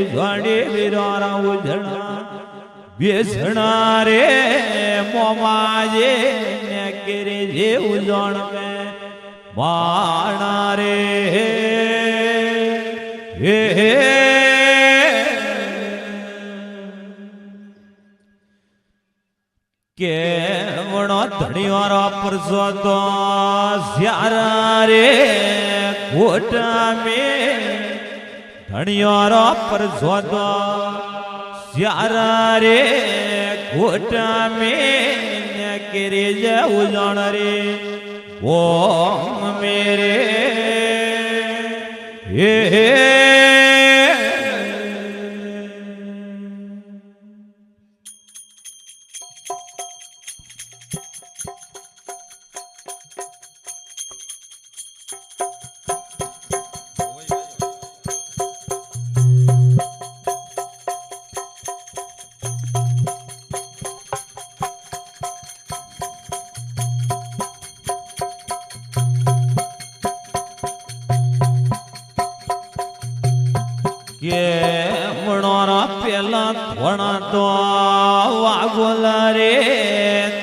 ઉજાડે વીરારા ઉજણા બેસણા રે મોમાજે ને કેરે જે ઉજણ મે બાણા રે હે કેવણો ધણીવારો પરસો તો સ્યારા રે ખોટા મે ધણીવારો પરસો તો સ્યારા રે ખોટા મે ને કેરે જે ઉજણ રે ઓમ મેરે હે કેમણોરા પેલા ધોણા તો વાગોલા રે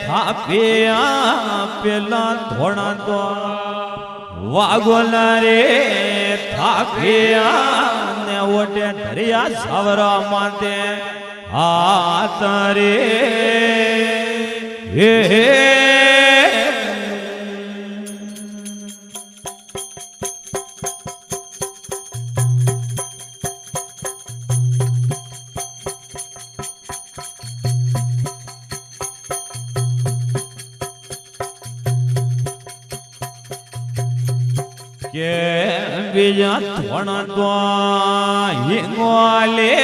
થાપ્યા પેલા ધોણા તો વાગોલા રે થાપ્યા ને ઓટે ધરિયા સાવરા માતે હાથ રે હે કે બીજા ધોણા તો હિંગોલે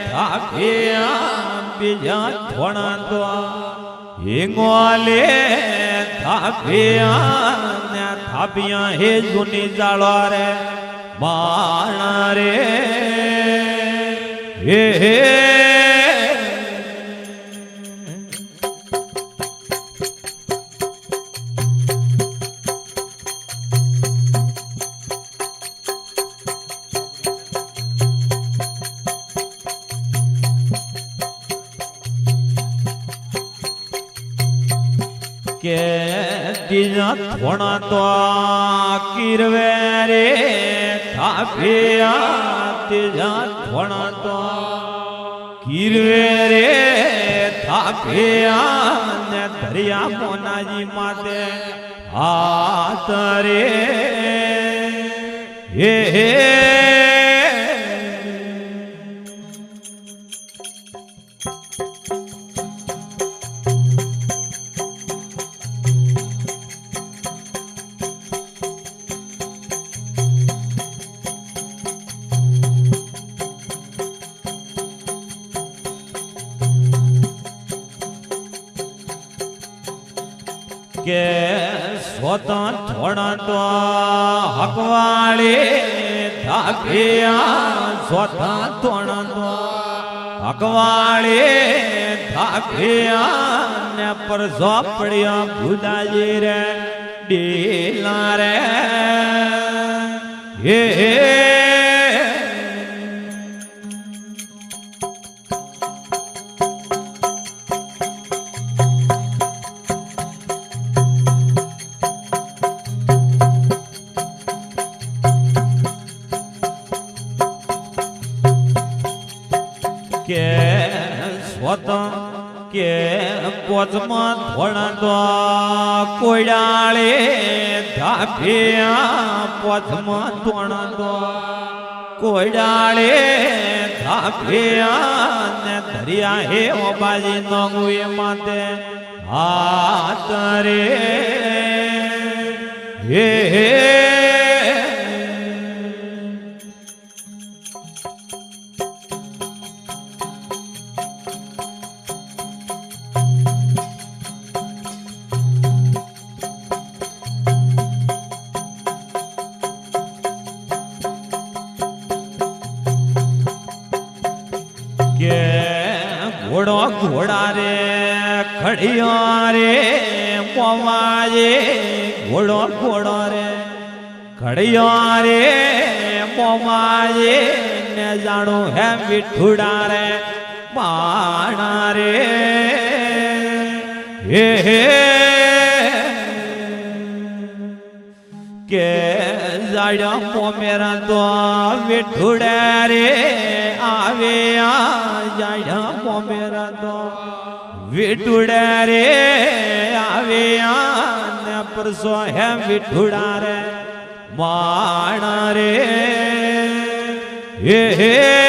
થાપ્યા બીજા ધોણા તો હિંગોલે થાપ્યા ને થાપ્યા હે જૂની જાળો રે બાણા રે હે કે બીજા ધોણા તો કીરવે રે થાપ્યા ત્રીજા ધોણા તો કીરવે રે થાપ્યા ને ધરિયા મોનાજી માતે હાથ રે હે કે સ્વતા થોડા તો હકવાળે થાપ્યા સ્વતા થોડા તો હકવાળે થાપ્યા ને પર ઝોપડિયા ભુદાજી રે ડીલા રે હે કે સ્વતા કે પોચમાં ધોણા તો કોડાળે થાપ્યા પોચમાં ધોણા તો કોડાળે થાપ્યા ને ધરિયા હે ઓબાજી નોંગુએ માતે હાથ રે હે કે ઘોડો ઘોડા રે ખડિયા રે મોમાજે ઘોડો ઘોડો રે ખડિયા રે મોમાજે ને જાણો હે વિઠુડા રે માણા રે હે કે જાડ્યા મોમેરા તો વિઠુડા રે આવે જાડ્યા મોમેરા તો વિઠુડા રે આવે ને પરસો હે વિઠુડા રે માણા રે હે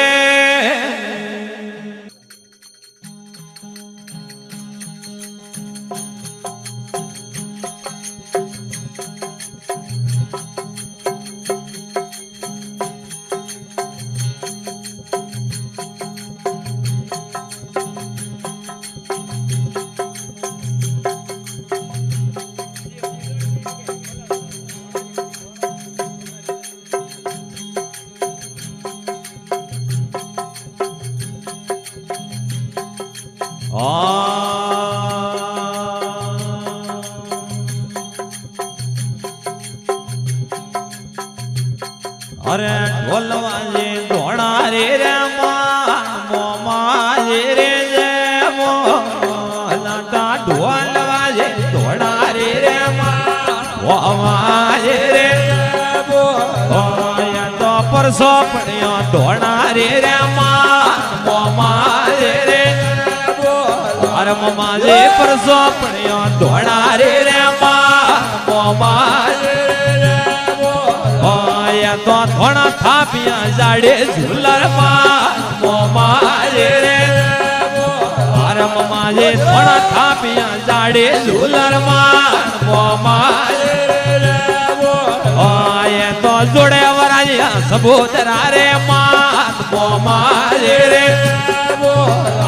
અરે ઢોલવાજે ધોણા રે મોમાજે રે મોલાટા ઢોલવાજે ધોણા રે મોમાજે રે તો પરસો પડ્યો ધોણા રે મોમાજે રે અરે મોમાજે પરસો પડ્યો ધોણા રે મોમાજે તો થોડા થાપિયા જાડે ઝુલર મોમાજે રે અરે મોમાજે થોડા થાપિયા જાડે ઝુલર મોમાજે રે આયે તો જોડે વરાયા સબૂતરા રે મોમાજે રે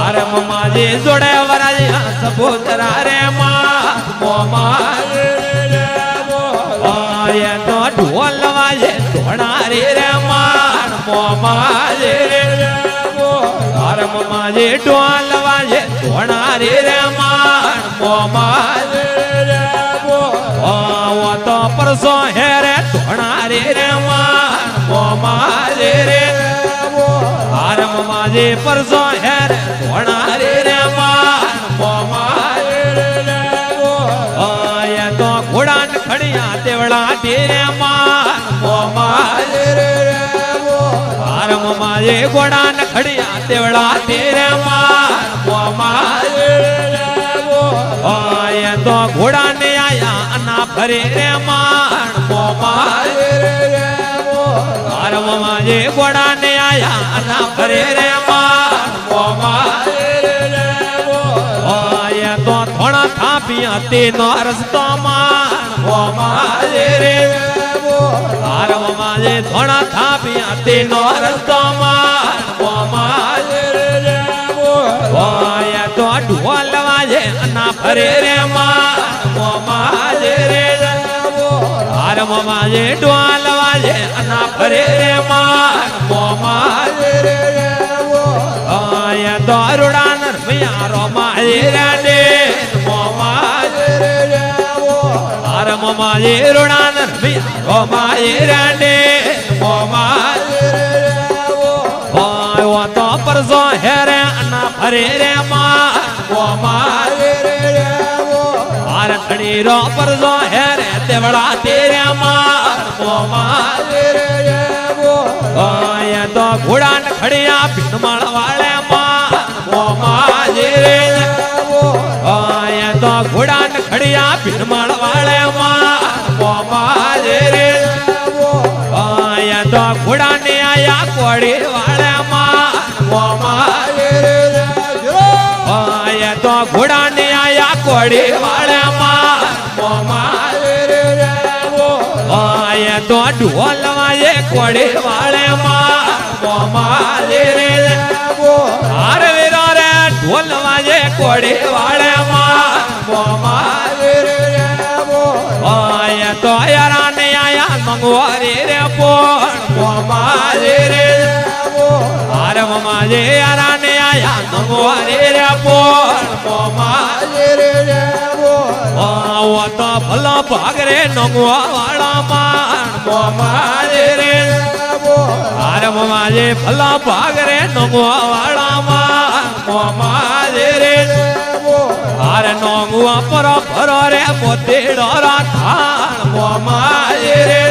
અરે મોમાજે જોડે વરાયા સબૂતરા રે મોમાજે રે આયે તો ઢોલ વાજે ધોણા રે મોમાજે રે અરે મોમાજે ઢોલ વાજે ધોણા રે મોમાજે રે ઓ તો પરસો હે રે ધોણા રે મોમાજે રે અરે મોમાજે પરસો હે રે ધોણા રે મોમાજે રે તો ઘોડા ખડિયા તેવડા તેરે મોમાજે રે અરે મોમાજે ઘોડા ન ખડિયા તેવડા તેરે મોમાજે રે આય તો ઘોડા ને આયા અના ફરે રે મોમાજે રે અરે મોમાજે ઘોડા ને આયા અના ફરે રે મોમાજે રે આય તો થોડા થાપિયા તેનો રસ્તો મોમાજે રે અરે મોમાજે થોડા થાપિયા તેનો રસ્તો મોમાજે રે આય તો ઢોલ વાજે અના ફરે રે મોમાજે રે અરે મોમાજે ઢોલ વાજે અના ફરે રે મોમાજે રે આય તો રૂડા નરમિયા રોમાજે રે મોમાજે રે અરે મોમાજે રૂડા નરમિયા રોમાજે રે મોમાજે રે આય તો પરસો હે રે અના ફરે રે મોમાજે રે અરે ખડી રો પરસો હે રે તેવડા તેરે મોમાજે રે આય તો ઘોડા ને ખડિયા ભીણમાળ વાળે મોમાજે રે આય તો ઘોડા ને ખડિયા ભીણમાળ વાળે મોમાજે રે આય તો ઘોડા ને આયા કોડી વાળે મોમાજે રે આય તો ઘોડા ને આયા કોડી વાળે મોમાજે રે આય તો ઢોલ વાજે કોડી વાળે મોમાજે રે અરે વીરો રે ઢોલ વાજે કોડી વાળે મોમાજે રે આય તો યારા ને આયા મંગવારી રે મોમાજે રે અરે મોમાજે યારા ને આયા મંગવારી રે મોમાજે રે ઓ તો ભલો ભાગ રે નગવા વાળા મોમાજે રે અરે માજે ભલા ભાગ રે નમો વાળામાં મોમાજે રે હારે નોમુઆ પર ભરો રે મોતીડો રાથાણ મોમાજે રે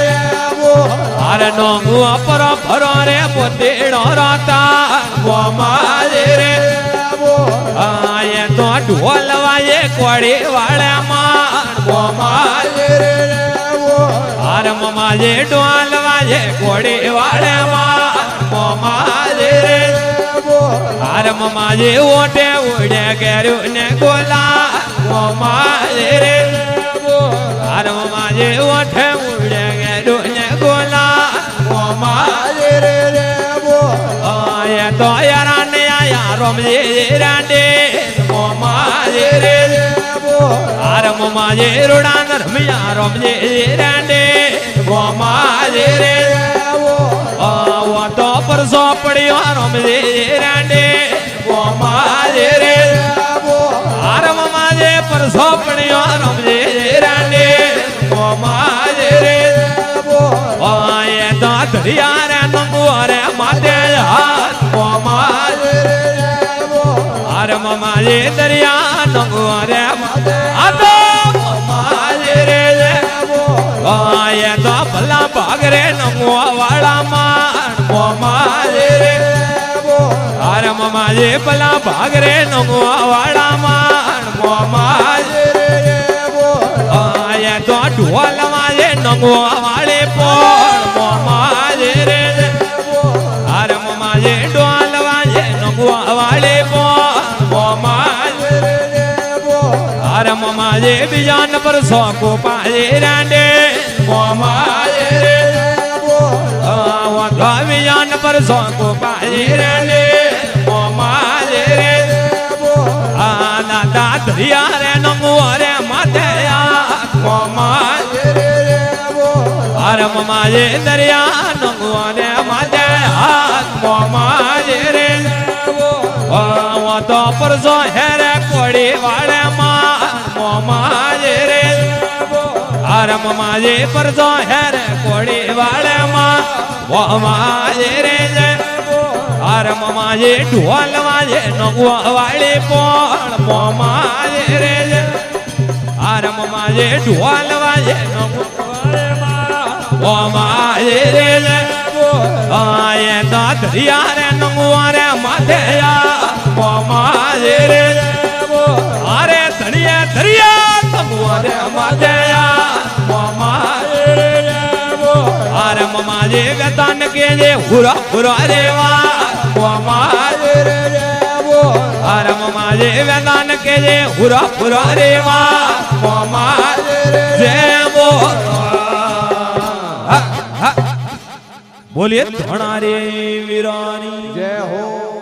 હારે નોમુઆ પર ભરો રે મોતીડો રાથાણ મોમાજે રે આયે તો ઢોલ વાયે કોડી વાળે માણ મોમાજે રે હારે મોમાજે ઢોલ વાયે કોડી વાળે માણ મોમાજે રે હારે મોમાજે ઓટે ઉડે કેર્યું ને ગોલા મોમાજે રે હારે મોમાજે ઓટે ઉડે કેર્યું ને ગોલા મોમાજે રે આયે તો યારા ને આયા રોમજી રાંડે મોમાજે રે હારે મોમાજે રોડાન રમ્યા રોમજી રાંડે મોમાજે રે આવો તો પરસો પડ્યો રોમજી રાંડે મોમાજે રે હારે મોમાજે પરસો પડ્યો રોમજી રાંડે મોમાજે રે આયે તો ધરિયા રે નંગુઆરે માથે હાથ મોમાજે રે હારે મોમાજે દરિયા નંગુઆરે માથે હાથ મોમાજે રે આયે તો ભલા ભાગ રે નંગુઆ વાળા માણ મોમાજે રે હારે મોમાજે ભલા ભાગ રે નંગુઆ વાળા માણ મોમાજે રે આયે તો ઢોલ વાજે નંગુઆ વાળે પોળ મોમાજે રે હારે મોમાજે ઢોલ વાજે નંગુઆ વાળે પોળ મોમાજે રે હારે મોમાજે બીજાન પર સોકો પાજે રાંડે મોમાજે રે વાંધો બીજાન પર સોકો પાજે રાંડે મોમાજે રે આ દાદા ધરિયા રે નંગુઆ રે માથે મોમાજે રે હારે મોમાજે દરિયા નંગુઆ રે માથે હાથ મોમાજે રે તો પરસો હેરે કોડી વાળે માણ મોમાજે રે હારે મોમાજે પરસો હેરે કોડી વાળે માણ મોમાજે રે હારે મોમાજે ઢોલ વાજે નંગુઆ વાળી પોળ મોમાજે રે હારે મોમાજે ઢોલ વાજે નંગુઆ મોમાજે રે આયે તો ધરિયા રે નંગુઆ રે માથે મોમાજે રે હારે ધરિયા ધરિયા નંગુઆ રે માથે મોમાજે રે હારે મોમાજે ગતાન કે જે હુરા હુરા રે વા મોમાજે રે હારે મોમાજે ગતાન કે જે હુરા હુરા રે વા મોમાજે રે બોલીએ ધોણા રે વીરાની જય હો।